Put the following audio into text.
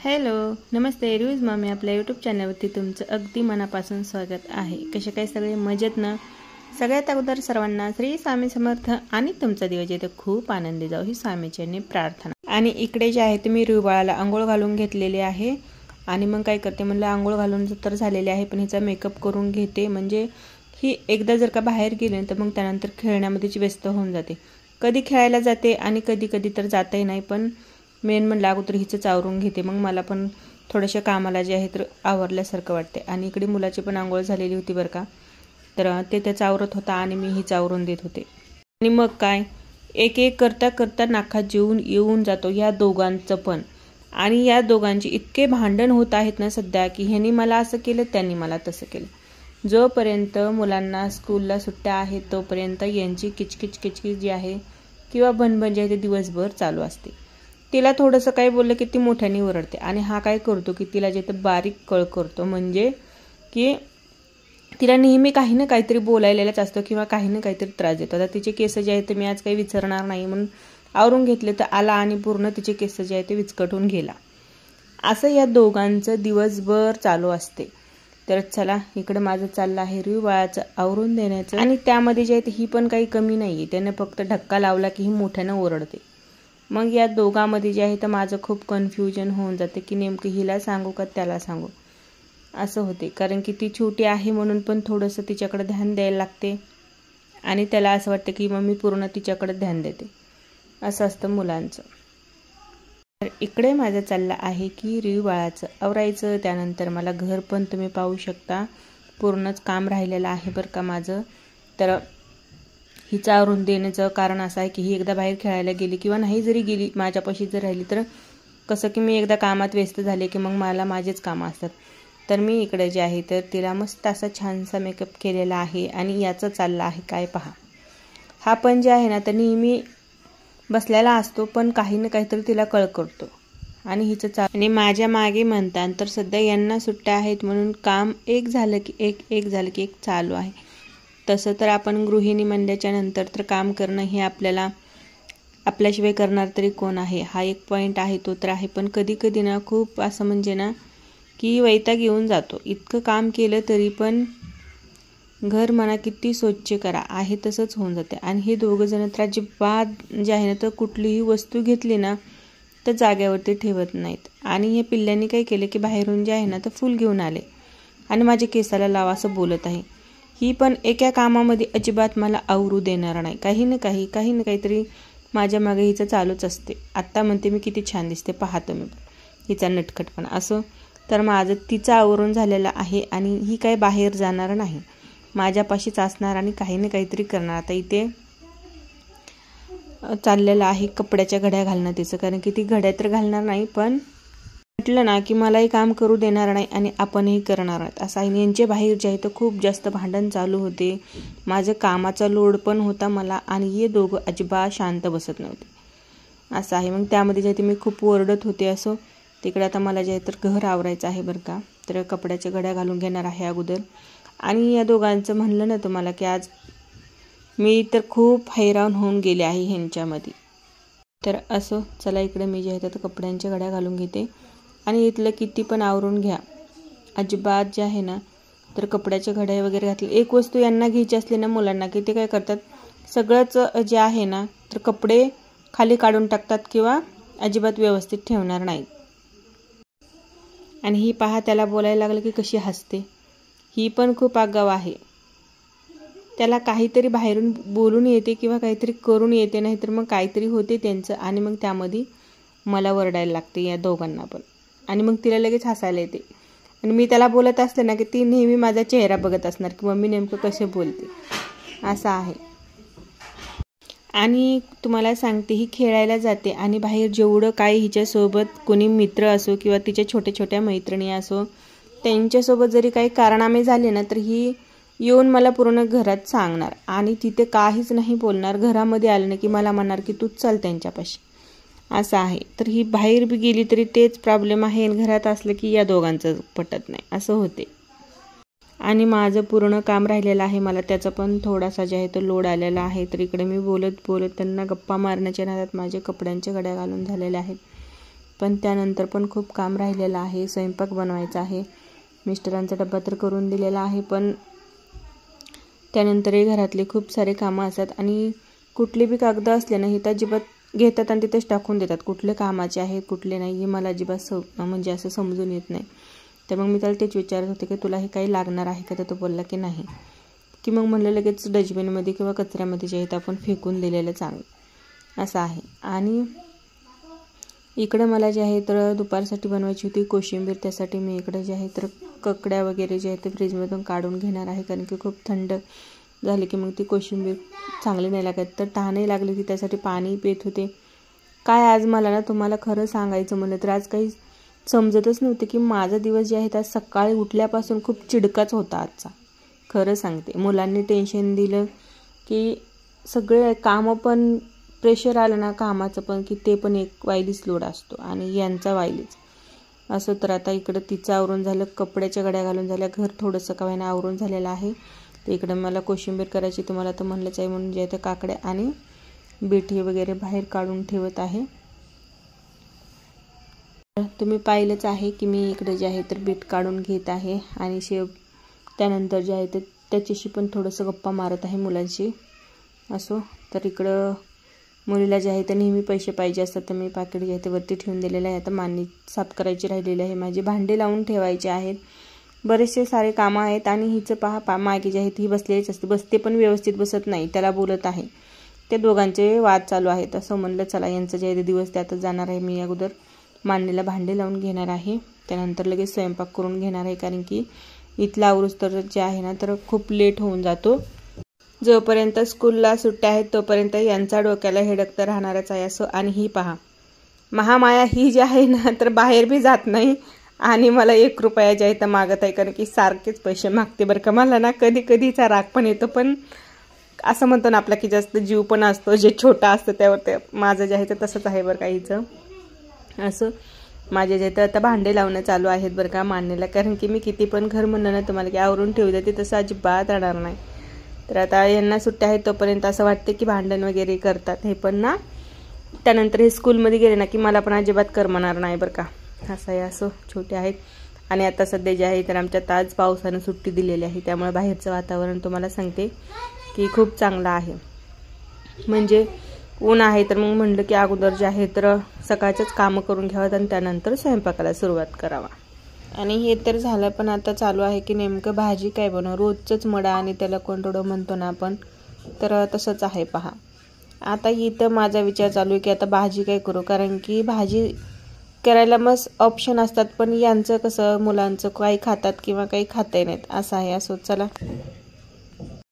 Hello नमस्ते reviews mummy आपल्या YouTube चॅनलवरती तुमचं अगदी मनापासून स्वागत आहे। कसे काय सगळे मजेत ना? सगळ्यात अगोदर सर्वांना श्री स्वामी समर्थ आणि तुमचा दिवस येतो खूप आनंदी जाऊ ही स्वामीचरणी प्रार्थना। आणि इकडे जे आहे ते मी रुबाळाला अंघोळ घालून घेतलेले आहे आणि मग काय करते म्हणलं अंघोळ घालून तर झालेले आहे पण हिचा मेकअप करून घेते, म्हणजे ही एकदा जर का बाहेर गेली तर मग त्यानंतर खेळण्यामध्येच व्यस्त होऊन जाते। कधी खेळायला जाते आणि कधी कधी तर जातही नाही, पण मेन म्हणलं अगोदर हिचं आवरून घेते, मग मला पण थोडेसे कामाला जे आहे तर आवरल्यासारखं वाटते। आणि इकडे मुलाची पण आंघोळ झालेली होती बरं का, तर ते त्याचं आवरत होता आणि मी हिचं आवरून देत होते। आणि मग काय एक एक करता करता नाकात जेवून येऊन जातो या दोघांचं पण। आणि या दोघांची इतके भांडण होत आहेत ना सध्या की ह्यांनी मला असं केलं त्यांनी मला तसं केलं। जोपर्यंत मुलांना स्कूलला सुट्ट्या आहेत तोपर्यंत यांची किचकिच किचकिच जी आहे किंवा भनभन जी आहे ते दिवसभर चालू असते। तिला थोडंसं काही बोललं की ती मोठ्याने ओरडते आणि हा काय करतो की तिला जे तर बारीक कळ करतो, म्हणजे की तिला नेहमी काही ना काहीतरी बोलायलाच असतं किंवा काही ना काहीतरी त्रास देतो। आता तिचे केस जे आहेत ते मी आज काही विचारणार नाही म्हणून आवरून घेतले तर आला आणि पूर्ण तिचे केस जे आहे ते विचकटून गेला। असं या दोघांचं दिवसभर चालू असते। तर चला इकडे माझं चाललं आहे रुबाळाचं आवरून देण्याचं, आणि त्यामध्ये जे आहे ही पण काही कमी नाही, त्याने फक्त धक्का लावला की ही मोठ्यानं ओरडते। मग या दोघांमध्ये जे आहे तर माझं खूप कन्फ्युजन होऊन जाते की नेमकं हिला सांगू का त्याला सांगू असं होते, कारण की ती छोटी आहे म्हणून पण थोडंसं तिच्याकडे ध्यान द्यायला लागते आणि त्याला असं वाटतं की मम्मी पूर्ण तिच्याकडे ध्यान देते, असं असतं मुलांचं। तर इकडे माझं चाललं आहे की रुबाळाचं आवरायचं, त्यानंतर मला घर पण तुम्ही पाहू शकता पूर्णच काम राहिलेलं आहे बरं का माझं। तर हिचं आवरून देण्याचं कारण असं आहे की ही एकदा बाहेर खेळायला गेली किंवा नाही जरी गेली माझ्यापाशी जर राहिली तर कसं की मी एकदा कामात व्यस्त झाले की मग मला माझेच कामं असतात। तर मी इकडे जे आहे तर तिला मस्त असा छानसा मेकअप केलेला आहे आणि याचं चाललं आहे काय पहा। हा पण जे आहे ना तर नेहमी बसलेला असतो पण काही ना काहीतरी तिला कळ करतो आणि हिचं आणि माझ्या मागे म्हणतात तर सध्या यांना सुट्ट्या आहेत म्हणून काम एक झालं की एक झालं की एक चालू आहे। तसं तर आपण गृहिणी म्हणल्याच्या नंतर तर काम करणं हे आपल्याशिवाय करणार तरी कोण आहे, हा एक पॉईंट आहे तो तर आहे। पण कधी कधी ना खूप असं म्हणजे ना की वैताग येऊन जातो, इतकं काम केलं तरी पण घर म्हणा किती स्वच्छ करा आहे तसंच होऊन जाते। आणि हे दोघं जण तर अजिबात जे आहे ना तर कुठलीही वस्तू घेतली ना तर जाग्यावरती ठेवत नाहीत। आणि हे पिल्ल्यांनी काय केलं की बाहेरून जे आहे ना तर फूल घेऊन आले आणि माझ्या केसाला लावा असं बोलत आहे। ही पण एका कामामध्ये अजिबात मला आवरू देणार नाही, काही ना काहीतरी माझ्या मागे हिचं चालूच असते। आत्ता म्हणते मी किती छान दिसते पाहतो मी हिचा नटखटपणा असं। तर माझं तिचं आवरून झालेलं आहे आणि ही काय बाहेर जाणार नाही, माझ्यापाशीच असणार आणि काही ना काहीतरी करणार। आता इथे चाललेलं आहे कपड्याच्या घड्या घालणं तिचं, कारण की ती घड्या तर घालणार नाही पण म्हटलं ना की मलाही काम करू देणार नाही आणि आपणही करणार नाहीत असं आहे। यांचे बाहेर जे आहे तर खूप जास्त भांडण चालू होते, माझं कामाचा लोड पण होता मला आणि हे दोघं अजिबात शांत बसत नव्हते असं आहे। मग त्यामध्ये जे आहे ते मी खूप ओरडत होते असं। तिकडे आता मला जे आहे तर घर आवरायचं आहे बरं का, तर कपड्याच्या घड्या घालून घेणार आहे अगोदर। आणि या दोघांचं म्हणलं ना तुम्हाला की आज मी तर खूप हैराण होऊन गेले आहे ह्यांच्यामध्ये। तर असं चला इकडे मी जे आहे तर कपड्यांच्या घड्या घालून घेते आणि इथलं किती पण आवरून घ्या अजिबात जे आहे ना तर कपड्याच्या घड्या वगैरे घातली। एक वस्तू यांना घ्यायची असली ना मुलांना की ते काय करतात सगळंच जे आहे ना तर कपडे खाली काढून टाकतात किंवा अजिबात व्यवस्थित ठेवणार नाही। आणि ही पहा त्याला बोलायला लागलं की कशी हसते, ही पण खूप आगाऊ आहे। त्याला काहीतरी बाहेरून बोलून येते किंवा काहीतरी करून येते, नाहीतर मग काहीतरी होते त्यांचं आणि मग त्यामध्ये मला वरडायला लागते या दोघांना पण। आणि मग तिला लगेच हसायला येते आणि मी त्याला बोलत असते ना की ती नेहमी माझा चेहरा बघत असणार की मम्मी नेमकं कसे बोलते असं आहे। आणि तुम्हाला सांगते ही खेळायला जाते आणि बाहेर जेवढं काही हिच्यासोबत कोणी मित्र असो किंवा तिच्या छोट्या छोट्या मैत्रिणी असो त्यांच्यासोबत जरी काही कारनामे झाले ना तर ही येऊन मला पूर्ण घरात सांगणार आणि तिथे काहीच नाही बोलणार। घरामध्ये आलं ना की मला म्हणणार की तूच चल त्यांच्यापाशी असं आहे। तर ही बाहेर बी गेली तरी तेच प्रॉब्लेम आहे आणि घरात असलं की या दोघांचं पटत नाही असं होते। आणि माझं पूर्ण काम राहिलेलं आहे, मला त्याचा पण थोडासा जे आहे तो लोड आलेला आहे। तर इकडे मी बोलत त्यांना गप्पा मारण्याच्या नादात माझे कपड्यांच्या घड्या घालून झालेल्या आहेत। पण त्यानंतर पण खूप काम राहिलेलं आहे. स्वयंपाक बनवायचा आहे. मिस्टरांचा डब्बा तर करून दिलेला आहे, पण त्यानंतरही घरातले खूप सारे कामं असतात आणि कुठली बी कागद असले ना, ही तर अजिबात घेतात आणि तिथेच टाकून देतात. कुठले कामाचे आहेत कुठले नाही हे मला अजिबात म्हणजे असं समजून येत नाही. तर मग मी त्याला तेच विचारत होते की तुला हे काही लागणार आहे का, तर तो बोलला की नाही. की मग म्हणलं लगेच डस्टबिनमध्ये किंवा कचऱ्यामध्ये जे आहे ते आपण फेकून दिलेलं चांगलं असं आहे. आणि इकडं मला जे आहे तर दुपारसाठी बनवायची होती कोशिंबीर. त्यासाठी मी इकडं जे आहे तर ककड्या वगैरे जे आहे ते फ्रीजमधून काढून घेणार आहे, कारण की खूप थंड झाली की मग ती कोशिंबीर चांगली नाही लागत. तर तहानही लागली की त्यासाठी पाणी पित होते. काय आज मला ना तुम्हाला खरं सांगायचं म्हणलं तर आज काही समजतच नव्हते की माझा दिवस जे आहे त्या सकाळी उठल्यापासून खूप चिडकाच होता आजचा. खरं सांगते, मुलांनी टेन्शन दिलं की सगळे कामं पण प्रेशर आलं ना कामाचं पण, की ते पण एक वाईलीच लोड असतो आणि यांचा वाईलीच असं. तर आता इकडं तिचं आवरून झालं, कपड्याच्या घड्या घालून झाल्या, घर थोडंसं का व्हायना आवरून झालेलं आहे. तर इकडं मला कोशिंबीर करायची, तुम्हाला तर म्हणलंच आहे, म्हणून जे ते काकड्या आणि बीट वगैरे बाहेर काढून ठेवत आहे. तुम्ही पाहिलंच आहे की मी इकडे जे आहे तर बीट काढून घेत आहे आणि शेव त्यानंतर जे आहे ते त्याच्याशी पण थोडंसं गप्पा मारत आहे मुलांशी. असो, तर इकडं मुलीला जे आहे ते नेहमी पैसे पाहिजे असतात, तर मी पाकिट जे आहे ते वरती ठेवून दिलेलं आहे. आता मांडी साफ करायची राहिलेली आहे, माझी भांडे लावून ठेवायचे आहेत, बरेचसे सारे कामं आहेत. आणि हिचं पहा मागे जे आहे ही बसलेलीच असते, बसते पण व्यवस्थित बसत नाही, त्याला बोलत आहे. ते दोघांचे वाद चालू आहेत. असं म्हणलं चला यांचं जे आहे ते दिवस त्यातच जाणार आहे. मी अगोदर मांडणीला भांडे लावून घेणार आहे, त्यानंतर लगेच स्वयंपाक करून घेणार आहे, कारण की इथला आवरूस तर जे आहे ना तर खूप लेट होऊन जातो. जोपर्यंत स्कूलला सुट्ट्या आहेत तोपर्यंत यांचा डोक्याला हेडक तर राहणारच आहे. असो, आणि ही पहा महामाया ही जी आहे ना तर बाहेर बी जात नाही आणि मला 1 रुपया जे आहे तर मागत आहे, कारण की सारखेच पैसे मागते बरं का. मला ना कधी कधीचा राग पण येतो, पण असं म्हणतो ना आपला की जास्त जीव पण असतो, जे छोटा असतं त्यावर ते माझं जे आहे ते तसंच आहे बरं का हिचं. असं माझे जे तर आता भांडे लावणं चालू आहेत बरं का मांडणीला, कारण की मी किती पण घर म्हणलं ना तुम्हाला की आवरून ठेवू देते तसं अजिबात राहणार नाही. तर आता यांना सुट्ट्या आहेत तोपर्यंत असं वाटते की भांडण वगैरे करतात हे, पण ना त्यानंतर हे स्कूलमध्ये गेले ना की मला पण अजिबात करमणार नाही बरं का. असं आहे. असं छोटे आहेत. आणि आता सध्या जे आहे तर आमच्यात आज पावसानं सुट्टी दिलेली आहे, त्यामुळे बाहेरचं वातावरण तुम्हाला सांगते की खूप चांगलं आहे. म्हणजे ऊन आहे तर मग म्हणलं की अगोदर जे आहे तर सकाळचंच कामं करून घ्यावं आणि त्यानंतर स्वयंपाकाला सुरुवात करावा. आणि हे तर झालं, पण आता चालू आहे की नेमकं भाजी काय बनवू. रोजचंच मडा आणि त्याला कोंडोडं म्हणतो ना आपण, तर तसंच आहे पहा. आता इथं माझा विचार चालू आहे की आता भाजी काय करू, कारण की भाजी करायला मस्त ऑप्शन असतात, पण यांचं कसं मुलांचं काही खातात किंवा काही खातही नाहीत असं आहे. असो, चला